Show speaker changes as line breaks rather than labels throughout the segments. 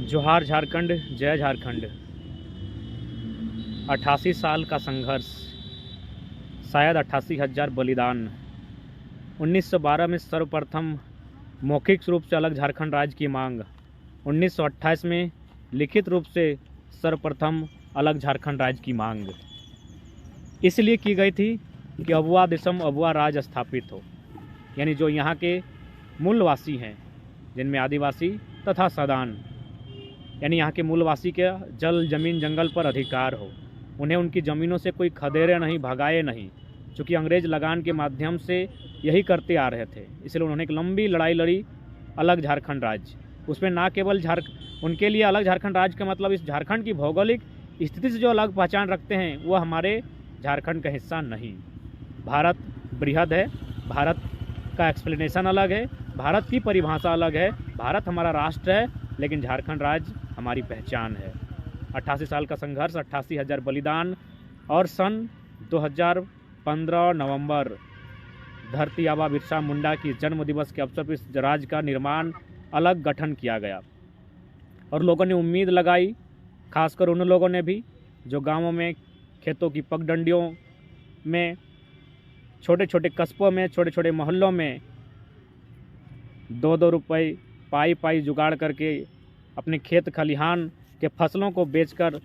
जोहार झारखंड, जय झारखंड। 88 साल का संघर्ष, शायद 88,000 बलिदान। 1912 में सर्वप्रथम मौखिक रूप से अलग झारखंड राज्य की मांग। 1928 में लिखित रूप से सर्वप्रथम अलग झारखंड राज्य की मांग इसलिए की गई थी कि अबुआ दिसम अबुआ राज स्थापित हो, यानी जो यहाँ के मूलवासी हैं, जिनमें आदिवासी तथा सदान, यानी यहाँ के मूलवासी के जल जमीन जंगल पर अधिकार हो, उन्हें उनकी ज़मीनों से कोई खदेड़े नहीं, भगाए नहीं, क्योंकि अंग्रेज़ लगान के माध्यम से यही करते आ रहे थे। इसलिए उन्होंने एक लंबी लड़ाई लड़ी अलग झारखंड राज्य। उसमें ना केवल उनके लिए अलग झारखंड राज्य का मतलब इस झारखंड की भौगोलिक स्थिति से जो अलग पहचान रखते हैं वह हमारे झारखंड का हिस्सा नहीं। भारत बृहद है, भारत का एक्सप्लेनेशन अलग है, भारत की परिभाषा अलग है, भारत हमारा राष्ट्र है, लेकिन झारखंड राज्य हमारी पहचान है। 88 साल का संघर्ष, 88,000 बलिदान और सन 2015 नवंबर धरती आबा बिरसा मुंडा की जन्म दिवस के अवसर पर इस राज्य का निर्माण अलग गठन किया गया। और लोगों ने उम्मीद लगाई, खासकर उन लोगों ने भी जो गांवों में, खेतों की पगडंडियों में, छोटे छोटे कस्बों में, छोटे छोटे मोहल्लों में 2-2 रुपये पाई पाई जुगाड़ करके अपने खेत खलिहान के फसलों को बेचकर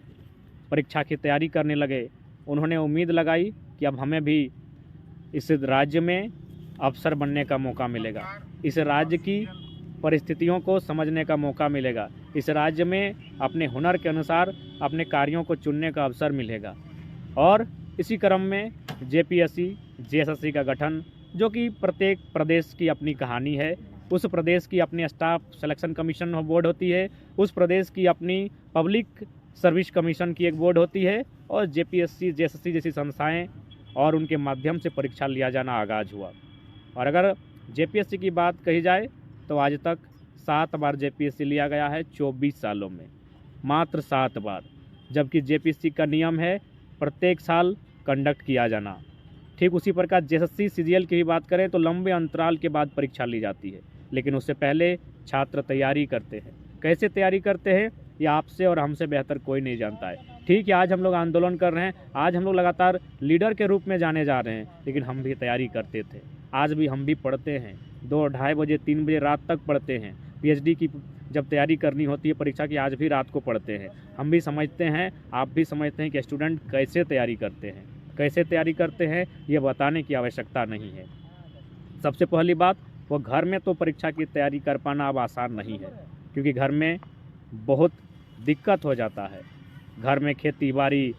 परीक्षा की तैयारी करने लगे। उन्होंने उम्मीद लगाई कि अब हमें भी इस राज्य में अफसर बनने का मौका मिलेगा, इस राज्य की परिस्थितियों को समझने का मौका मिलेगा, इस राज्य में अपने हुनर के अनुसार अपने कार्यों को चुनने का अवसर मिलेगा। और इसी क्रम में जेपीएससी जेएसएससी का गठन, जो कि प्रत्येक प्रदेश की अपनी कहानी है। उस प्रदेश की अपनी स्टाफ सिलेक्शन कमीशन बोर्ड होती है, उस प्रदेश की अपनी पब्लिक सर्विस कमीशन की एक बोर्ड होती है, और जेपीएससी जेएसएससी जैसी संस्थाएं और उनके माध्यम से परीक्षा लिया जाना आगाज़ हुआ। और अगर जेपीएससी की बात कही जाए तो आज तक 7 बार जेपीएससी लिया गया है 24 सालों में, मात्र 7 बार, जबकि जेपीएससी का नियम है प्रत्येक साल कंडक्ट किया जाना। ठीक उसी प्रकार जेएसएससी सीजीएल की भी बात करें तो लंबे अंतराल के बाद परीक्षा ली जाती है, लेकिन उससे पहले छात्र तैयारी करते हैं। कैसे तैयारी करते हैं ये आपसे और हमसे बेहतर कोई नहीं जानता है। ठीक है, आज हम लोग आंदोलन कर रहे हैं, आज हम लोग लगातार लीडर के रूप में जाने जा रहे हैं, लेकिन हम भी तैयारी करते थे, आज भी हम भी पढ़ते हैं, 2-2:30 बजे 3 बजे रात तक पढ़ते हैं। पीएचडी की जब तैयारी करनी होती है परीक्षा की, आज भी रात को पढ़ते हैं। हम भी समझते हैं, आप भी समझते हैं कि स्टूडेंट कैसे तैयारी करते हैं। कैसे तैयारी करते हैं ये बताने की आवश्यकता नहीं है। सबसे पहली बात, वो घर में तो परीक्षा की तैयारी कर पाना अब आसान नहीं है, क्योंकि घर में बहुत दिक्कत हो जाता है। घर में खेती बाड़ी,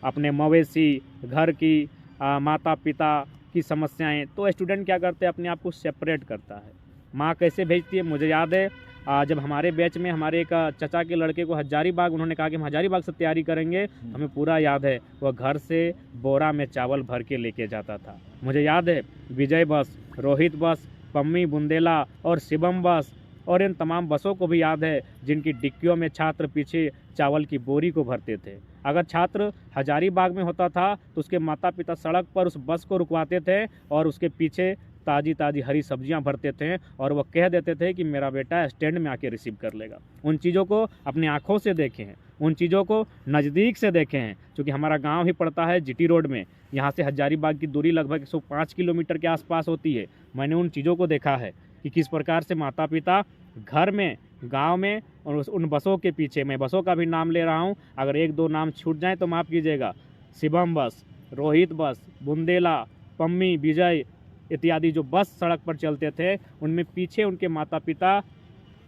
अपने मवेशी, घर की माता पिता की समस्याएं, तो स्टूडेंट क्या करते हैं, अपने आप को सेपरेट करता है। माँ कैसे भेजती है, मुझे याद है जब हमारे बैच में हमारे एक चचा के लड़के को हजारीबाग, उन्होंने कहा कि हम हजारीबाग से तैयारी करेंगे, हमें पूरा याद है, वह घर से बोरा में चावल भर के लेके जाता था। मुझे याद है विजय बस, रोहित बस, पम्मी बुंदेला और शिवम बस, और इन तमाम बसों को भी याद है जिनकी डिक्कियों में छात्र पीछे चावल की बोरी को भरते थे। अगर छात्र हजारीबाग में होता था तो उसके माता पिता सड़क पर उस बस को रुकवाते थे और उसके पीछे ताज़ी ताज़ी हरी सब्जियां भरते थे, और वह कह देते थे कि मेरा बेटा स्टैंड में आके रिसीव कर लेगा। उन चीज़ों को अपनी आँखों से देखे हैं, उन चीज़ों को नज़दीक से देखे हैं, क्योंकि हमारा गांव ही पड़ता है जीटी रोड में। यहाँ से हजारीबाग की दूरी लगभग 105 किलोमीटर के आसपास होती है। मैंने उन चीज़ों को देखा है कि किस प्रकार से माता पिता घर में, गांव में, और उन बसों के पीछे, मैं बसों का भी नाम ले रहा हूं, अगर 1-2 नाम छूट जाएं तो माफ़ कीजिएगा, शिवम बस, रोहित बस, बुंदेला, पम्मी, विजय इत्यादि जो बस सड़क पर चलते थे, उनमें पीछे उनके माता पिता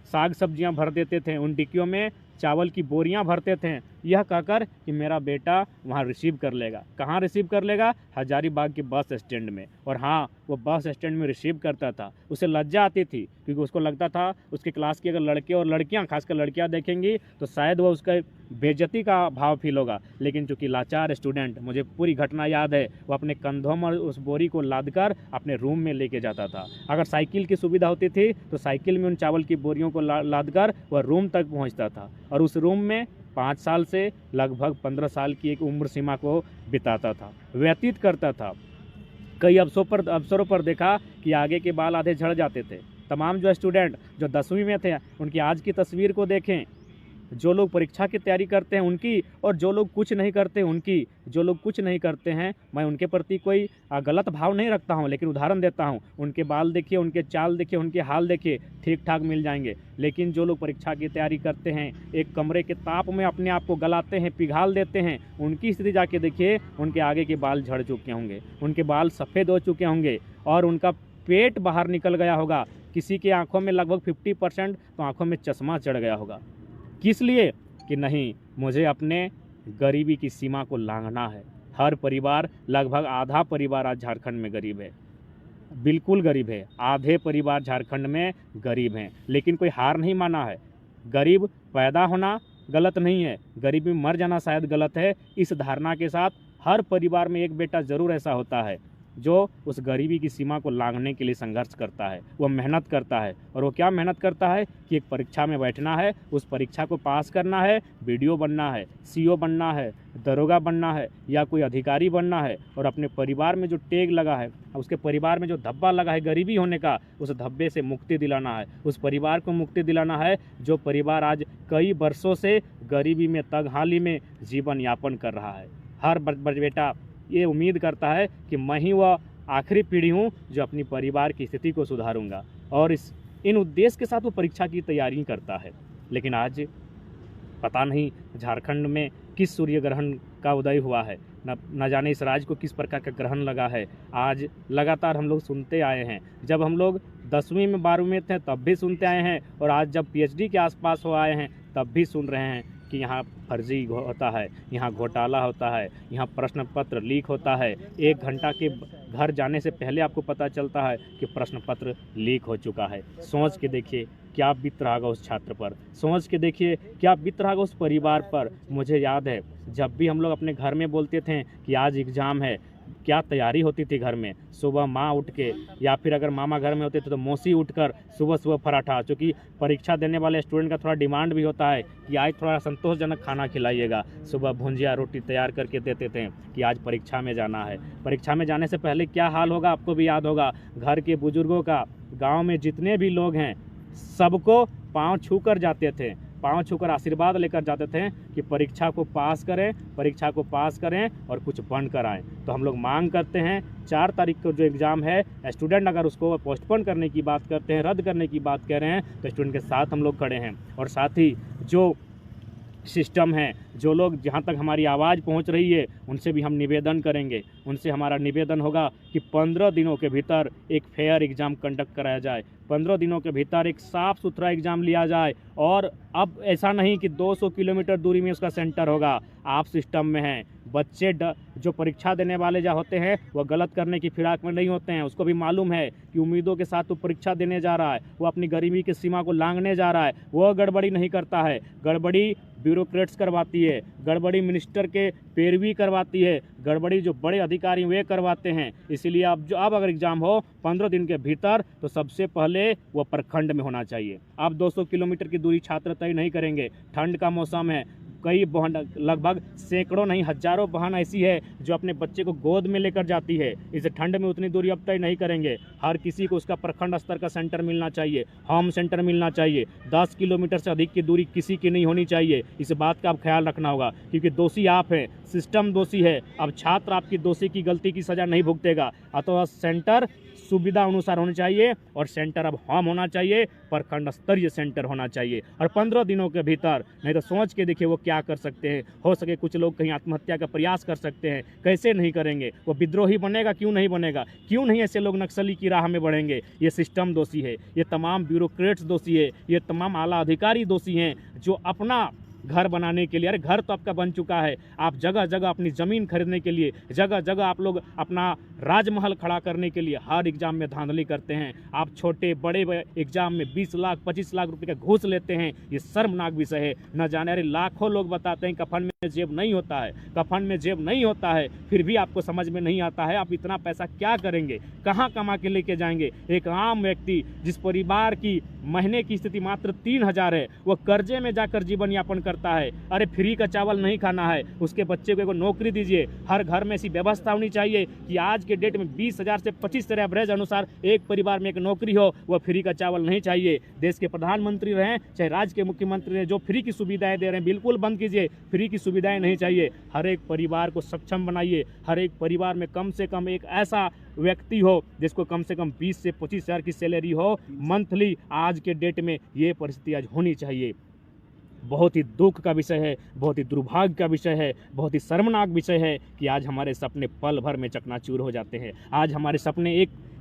साग सब्जियां भर देते थे, उन डिक्कियों में चावल की बोरियां भरते थे, यह कहकर कि मेरा बेटा वहां रिसीव कर लेगा। कहाँ रिसीव कर लेगा? हजारीबाग के बस स्टैंड में। और हाँ, वो बस स्टैंड में रिसीव करता था, उसे लज्जा आती थी, क्योंकि उसको लगता था उसके क्लास की अगर लड़के और लड़कियां, खासकर लड़कियां देखेंगी तो शायद वो उसका बेइज्जती का भाव फील होगा। लेकिन चूंकि लाचार स्टूडेंट, मुझे पूरी घटना याद है, वो अपने कंधों में उस बोरी को लाद कर अपने रूम में लेके जाता था। अगर साइकिल की सुविधा होती थी तो साइकिल में उन चावल की बोरियों को लाद कर वह रूम तक पहुँचता था, और उस रूम में 5 साल से लगभग 15 साल की एक उम्र सीमा को बिताता था, व्यतीत करता था। कई अवसरों पर देखा कि आगे के बाल आधे झड़ जाते थे। तमाम जो स्टूडेंट जो 10वीं में थे, उनकी आज की तस्वीर को देखें, जो लोग परीक्षा की तैयारी करते हैं उनकी, और जो लोग कुछ नहीं करते उनकी। जो लोग कुछ नहीं करते हैं मैं उनके प्रति कोई गलत भाव नहीं रखता हूं, लेकिन उदाहरण देता हूं। उनके बाल देखिए, उनके चाल देखिए, उनके हाल देखिए, ठीक ठाक मिल जाएंगे। लेकिन जो लोग परीक्षा की तैयारी करते हैं, एक कमरे के ताप में अपने आप को गलाते हैं, पिघाल देते हैं, उनकी स्थिति जाके देखिए। उनके आगे के बाल झड़ चुके होंगे, उनके बाल सफ़ेद हो चुके होंगे, और उनका पेट बाहर निकल गया होगा। किसी के आंखों में लगभग 50% तो आंखों में चश्मा चढ़ गया होगा। किस लिए? कि नहीं, मुझे अपने गरीबी की सीमा को लांघना है। हर परिवार, लगभग आधा परिवार आज झारखंड में गरीब है, बिल्कुल गरीब है। आधे परिवार झारखंड में गरीब हैं, लेकिन कोई हार नहीं माना है। गरीब पैदा होना गलत नहीं है, गरीबी में मर जाना शायद गलत है। इस धारणा के साथ हर परिवार में एक बेटा ज़रूर ऐसा होता है जो उस गरीबी की सीमा को लांघने के लिए संघर्ष करता है, वह मेहनत करता है। और वो क्या मेहनत करता है कि एक परीक्षा में बैठना है, उस परीक्षा को पास करना है, वीडियो बनना है, सीओ बनना है, दरोगा बनना है, या कोई अधिकारी बनना है। और अपने परिवार में जो टैग लगा है, उसके परिवार में जो धब्बा लगा है गरीबी होने का, उस धब्बे से मुक्ति दिलाना है। उस परिवार को मुक्ति दिलाना है जो परिवार आज कई वर्षों से गरीबी में, तगहाली में जीवन यापन कर रहा है। हर बेटा ये उम्मीद करता है कि मैं ही वह आखिरी पीढ़ी हूँ जो अपनी परिवार की स्थिति को सुधारूंगा, और इन उद्देश्य के साथ वो परीक्षा की तैयारी करता है। लेकिन आज पता नहीं झारखंड में किस सूर्य ग्रहण का उदय हुआ है, न जाने इस राज्य को किस प्रकार का ग्रहण लगा है। आज लगातार हम लोग सुनते आए हैं, जब हम लोग 10वीं में 12वीं में थे तब भी सुनते आए हैं, और आज जब PhD के आसपास हो आए हैं तब भी सुन रहे हैं कि यहाँ फर्जी होता है, यहाँ घोटाला होता है, यहाँ प्रश्न पत्र लीक होता है। 1 घंटा के घर जाने से पहले आपको पता चलता है कि प्रश्न पत्र लीक हो चुका है। सोच के देखिए क्या बीत रहा होगा उस छात्र पर, सोच के देखिए क्या बीत रहा होगा उस परिवार पर। मुझे याद है जब भी हम लोग अपने घर में बोलते थे कि आज एग्ज़ाम है, क्या तैयारी होती थी घर में। सुबह माँ उठ के, या फिर अगर मामा घर में होते थे तो मौसी उठकर सुबह सुबह पराठा, क्योंकि परीक्षा देने वाले स्टूडेंट का थोड़ा डिमांड भी होता है कि आज थोड़ा संतोषजनक खाना खिलाइएगा। सुबह भुंजिया रोटी तैयार करके देते थे कि आज परीक्षा में जाना है। परीक्षा में जाने से पहले क्या हाल होगा आपको भी याद होगा। घर के बुजुर्गों का, गाँव में जितने भी लोग हैं सबको पाँव छू कर जाते थे, पाँव छूकर आशीर्वाद लेकर जाते थे कि परीक्षा को पास करें, परीक्षा को पास करें और कुछ बन कर आएँ। तो हम लोग मांग करते हैं 4 तारीख को जो एग्ज़ाम है, स्टूडेंट अगर उसको पोस्टपोन करने की बात करते हैं, रद्द करने की बात कह रहे हैं, तो स्टूडेंट के साथ हम लोग खड़े हैं। और साथ ही जो सिस्टम है, जो लोग जहाँ तक हमारी आवाज़ पहुँच रही है, उनसे भी हम निवेदन करेंगे। उनसे हमारा निवेदन होगा कि 15 दिनों के भीतर एक फेयर एग्ज़ाम कंडक्ट कराया जाए, 15 दिनों के भीतर एक साफ़ सुथरा एग्ज़ाम लिया जाए। और अब ऐसा नहीं कि 200 किलोमीटर दूरी में उसका सेंटर होगा। आप सिस्टम में हैं, बच्चे जो परीक्षा देने वाले जो होते हैं वह गलत करने की फिराक में नहीं होते हैं। उसको भी मालूम है कि उम्मीदों के साथ वो परीक्षा देने जा रहा है, वो अपनी गरीबी की सीमा को लांघने जा रहा है। वह गड़बड़ी नहीं करता है, गड़बड़ी ब्यूरोक्रेट्स करवाती है, गड़बड़ी मिनिस्टर के पैरवी करवाती है, गड़बड़ी जो बड़े अधिकारी वे करवाते हैं। इसीलिए अब अगर एग्ज़ाम हो 15 दिन के भीतर, तो सबसे पहले वो प्रखंड में होना चाहिए। आप 200 किलोमीटर की दूरी छात्र तय नहीं करेंगे। ठंड का मौसम है, कई बहन, लगभग सैकड़ों नहीं हजारों बहन ऐसी है जो अपने बच्चे को गोद में लेकर जाती है। इस ठंड में उतनी दूरी अब तय नहीं करेंगे। हर किसी को उसका प्रखंड स्तर का सेंटर मिलना चाहिए, होम सेंटर मिलना चाहिए। 10 किलोमीटर से अधिक की दूरी किसी की नहीं होनी चाहिए। इस बात का आप ख्याल रखना होगा, क्योंकि दोषी आप हैं, सिस्टम दोषी है। अब छात्र आपकी दोषी की गलती की सज़ा नहीं भुगतेगा। अथवा सेंटर सुविधा अनुसार होना चाहिए, और सेंटर अब होम होना चाहिए, प्रखंड स्तरीय सेंटर होना चाहिए, और 15 दिनों के भीतर। नहीं तो सोच के देखिए वो क्या कर सकते हैं। हो सके कुछ लोग कहीं आत्महत्या का प्रयास कर सकते हैं। कैसे नहीं करेंगे? वो विद्रोही बनेगा, क्यों नहीं बनेगा? क्यों नहीं ऐसे लोग नक्सली की राह में बढ़ेंगे? ये सिस्टम दोषी है, ये तमाम ब्यूरोक्रेट्स दोषी है, ये तमाम आला अधिकारी दोषी हैं जो अपना घर बनाने के लिए, अरे घर तो आपका बन चुका है, आप जगह जगह अपनी ज़मीन खरीदने के लिए, जगह जगह आप लोग अपना राजमहल खड़ा करने के लिए हर एग्ज़ाम में धांधली करते हैं। आप छोटे बड़े एग्ज़ाम में 20 लाख 25 लाख रुपए का घूस लेते हैं। ये शर्मनाक विषय है। न जाने, अरे लाखों लोग बताते हैं कफन में में जेब नहीं होता है, कफन में जेब नहीं होता है, फिर भी आपको समझ में नहीं आता है आप इतना पैसा क्या करेंगे, कहाँ कमा के लेके जाएंगे। एक आम व्यक्ति जिस परिवार की महीने की स्थिति मात्र 3,000 है, वो कर्जे में जाकर जीवन यापन करता है। अरे फ्री का चावल नहीं खाना है, उसके बच्चे को नौकरी दीजिए। हर घर में ऐसी व्यवस्था होनी चाहिए कि आज के डेट में 20,000 से 25,000 एवरेज अनुसार एक परिवार में एक नौकरी हो। वह फ्री का चावल नहीं चाहिए। देश के प्रधानमंत्री रहें चाहे राज्य के मुख्यमंत्री रहें, जो फ्री की सुविधाएं दे रहे हैं बिल्कुल बंद कीजिए। फ्री की सुविधाएं नहीं चाहिए। हर एक परिवार को सक्षम बनाइए। हर एक परिवार में कम से कम एक ऐसा व्यक्ति हो जिसको कम से कम 20 से 25,000 की सैलरी हो मंथली। आज के डेट में ये परिस्थिति आज होनी चाहिए। बहुत ही दुख का विषय है, बहुत ही दुर्भाग्य का विषय है, बहुत ही शर्मनाक विषय है कि आज हमारे सपने पल भर में चकनाचूर हो जाते हैं। आज हमारे सपने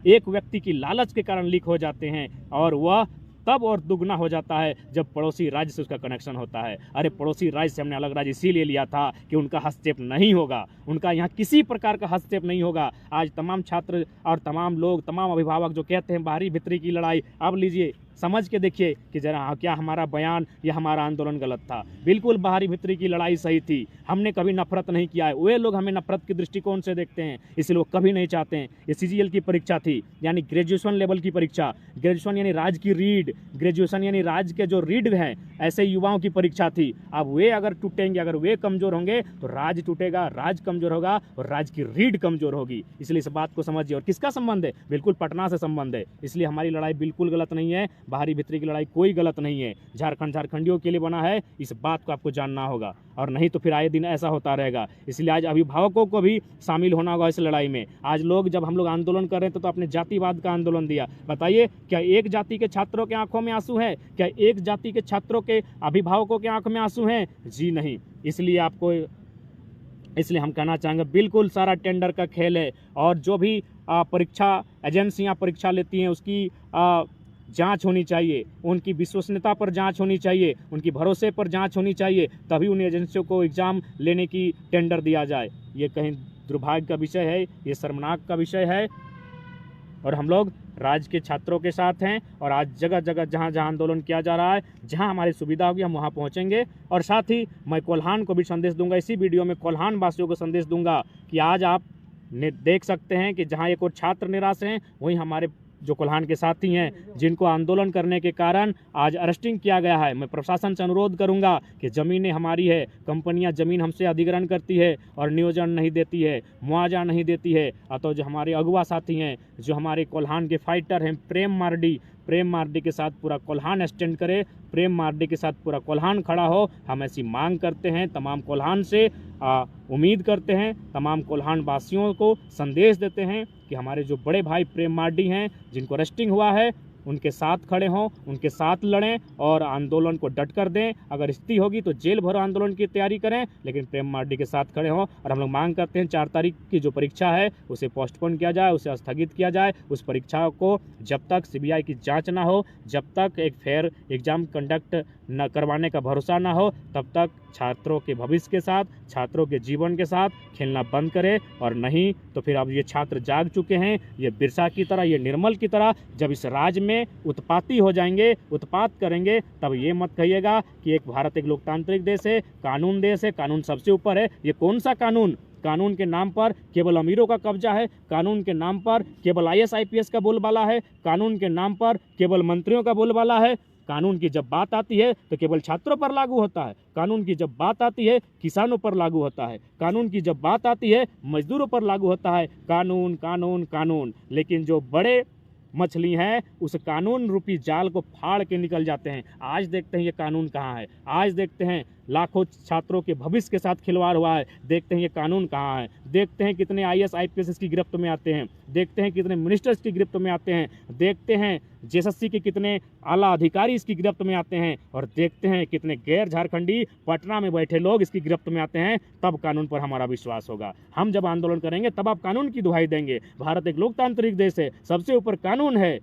एक व्यक्ति की लालच के कारण लीक हो जाते हैं, और वह तब और दुगना हो जाता है जब पड़ोसी राज्य से उसका कनेक्शन होता है। अरे पड़ोसी राज्य से हमने अलग राज्य इसीलिए लिया था कि उनका हस्तक्षेप नहीं होगा, उनका यहाँ किसी प्रकार का हस्तक्षेप नहीं होगा। आज तमाम छात्र और तमाम लोग, तमाम अभिभावक जो कहते हैं बाहरी भीतरी की लड़ाई, अब लीजिए समझ के देखिए कि जरा क्या हमारा बयान या हमारा आंदोलन गलत था। बिल्कुल बाहरी भीतरी की लड़ाई सही थी। हमने कभी नफरत नहीं किया है। वे लोग हमें नफरत के दृष्टिकोण से देखते हैं, इसलिए वो कभी नहीं चाहते हैं। ये CGL की परीक्षा थी, यानी ग्रेजुएशन लेवल की परीक्षा। ग्रेजुएशन यानी राज्य की रीड, ग्रेजुएशन यानी राज्य के जो रीड हैं ऐसे युवाओं की परीक्षा थी। अब वे अगर टूटेंगे, अगर वे कमज़ोर होंगे तो राज्य टूटेगा, राज्य कमज़ोर होगा और राज्य की रीड कमज़ोर होगी। इसलिए इस बात को समझिए। और किसका संबंध है? बिल्कुल पटना से संबंध है। इसलिए हमारी लड़ाई बिल्कुल गलत नहीं है, बाहरी भीतरी की लड़ाई कोई गलत नहीं है। झारखंडियों के लिए बना है, इस बात को आपको जानना होगा, और नहीं तो फिर आए दिन ऐसा होता रहेगा। इसलिए आज अभिभावकों को भी शामिल होना होगा इस लड़ाई में। आज जब हम लोग आंदोलन कर रहे थे तो अपने जातिवाद का आंदोलन दिया। बताइए, क्या एक जाति के छात्रों के आंखों में आंसू है? क्या एक जाति के छात्रों के अभिभावकों के आंखों में आंसू हैं? जी नहीं। इसलिए हम कहना चाहेंगे बिल्कुल सारा टेंडर का खेल है, और जो भी परीक्षा एजेंसियां परीक्षा लेती हैं उसकी जांच होनी चाहिए, उनकी विश्वसनीयता पर जांच होनी चाहिए, उनकी भरोसे पर जांच होनी चाहिए, तभी उन एजेंसियों को एग्ज़ाम लेने की टेंडर दिया जाए। ये कहीं दुर्भाग्य का विषय है, ये शर्मनाक का विषय है। और हम लोग राज्य के छात्रों के साथ हैं, और आज जगह जगह जहाँ जहाँ आंदोलन किया जा रहा है, जहाँ हमारी सुविधा होगी हम वहाँ पहुँचेंगे। और साथ ही मैं कोल्हान को भी संदेश दूंगा, इसी वीडियो में कोल्हान वासियों को संदेश दूंगा कि आज आप देख सकते हैं कि जहाँ एक और छात्र निराश हैं, वहीं हमारे जो कोल्हान के साथी हैं जिनको आंदोलन करने के कारण आज अरेस्टिंग किया गया है। मैं प्रशासन से अनुरोध करूंगा कि ज़मीनें हमारी है, कंपनियां ज़मीन हमसे अधिग्रहण करती है और नियोजन नहीं देती है, मुआवजा नहीं देती है। अतः जो हमारे अगुआ साथी हैं, जो हमारे कोल्हान के फाइटर हैं, प्रेम मार्डी के साथ पूरा कोल्हान स्टैंड करे, प्रेम मार्डी के साथ पूरा कोल्हान खड़ा हो। हम ऐसी मांग करते हैं तमाम कोल्हान से, उम्मीद करते हैं तमाम कोल्हान वासियों को संदेश देते हैं कि हमारे जो बड़े भाई प्रेम मार्डी हैं, जिनको अरेस्टिंग हुआ है, उनके साथ खड़े हों, उनके साथ लड़ें और आंदोलन को डट कर दें। अगर स्थिति होगी तो जेल भरो आंदोलन की तैयारी करें, लेकिन प्रेम मार्डी के साथ खड़े हों। और हम लोग मांग करते हैं 4 तारीख की जो परीक्षा है उसे पोस्टपोन किया जाए, उसे स्थगित किया जाए। उस परीक्षा को जब तक CBI की जांच ना हो, जब तक एक फेयर एग्ज़ाम कंडक्ट न करवाने का भरोसा ना हो, तब तक छात्रों के भविष्य के साथ, छात्रों के जीवन के साथ खेलना बंद करें। और नहीं तो फिर अब ये छात्र जाग चुके हैं, ये बिरसा की तरह, ये निर्मल की तरह जब इस राज्य में उत्पाती हो जाएंगे, उत्पात करेंगे, तब ये मत कहिएगा कि एक भारत एक लोकतांत्रिक देश है, कानून देश है, कानून सबसे ऊपर है। ये कौन सा कानून? कानून के नाम पर केवल अमीरों का कब्जा है, कानून के नाम पर केवल IAS IPS का बोलबाला है, कानून के नाम पर केवल मंत्रियों का बोलबाला है। कानून की जब बात आती है तो केवल छात्रों पर लागू होता है, कानून की जब बात आती है किसानों पर लागू होता है, कानून की जब बात आती है मजदूरों पर लागू होता है। कानून कानून कानून। लेकिन जो बड़े मछली हैं उस कानून रूपी जाल को फाड़ के निकल जाते हैं। आज देखते हैं ये कानून कहाँ है, आज देखते हैं लाखों छात्रों के भविष्य के साथ खिलवाड़ हुआ है, देखते हैं ये कानून कहाँ है, देखते हैं कितने IAS IPS इसकी गिरफ्त में आते हैं, देखते हैं कितने मिनिस्टर्स की गिरफ्त में आते हैं, देखते हैं JSSC के कितने आला अधिकारी इसकी गिरफ्त में आते हैं, और देखते हैं कितने गैर झारखंडी पटना में बैठे लोग इसकी गिरफ्त में आते हैं। तब कानून पर हमारा विश्वास होगा। हम जब आंदोलन करेंगे तब आप कानून की दुहाई देंगे। भारत एक लोकतांत्रिक देश है, सबसे ऊपर कानून है।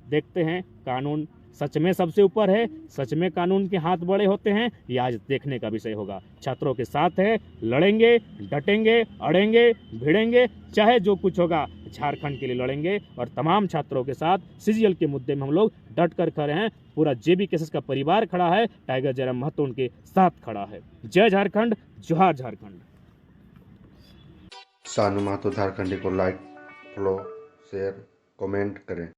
देखते हैं कानून सच में सबसे ऊपर है, सच में कानून के हाथ बड़े होते हैं, ये आज देखने का विषय होगा। छात्रों के साथ है, लड़ेंगे, डटेंगे, अड़ेंगे, भिड़ेंगे, चाहे जो कुछ होगा, झारखंड के लिए लड़ेंगे और तमाम छात्रों के साथ सीजीएल के मुद्दे में हम लोग डट कर खड़े हैं। पूरा जेबी केसेस का परिवार खड़ा है, टाइगर जयराम महतो उनके साथ खड़ा है। जय झारखंड, जोहार झारखंड।
सानू महतो झारखंडी को लाइक, फॉलो, शेयर, कमेंट करें।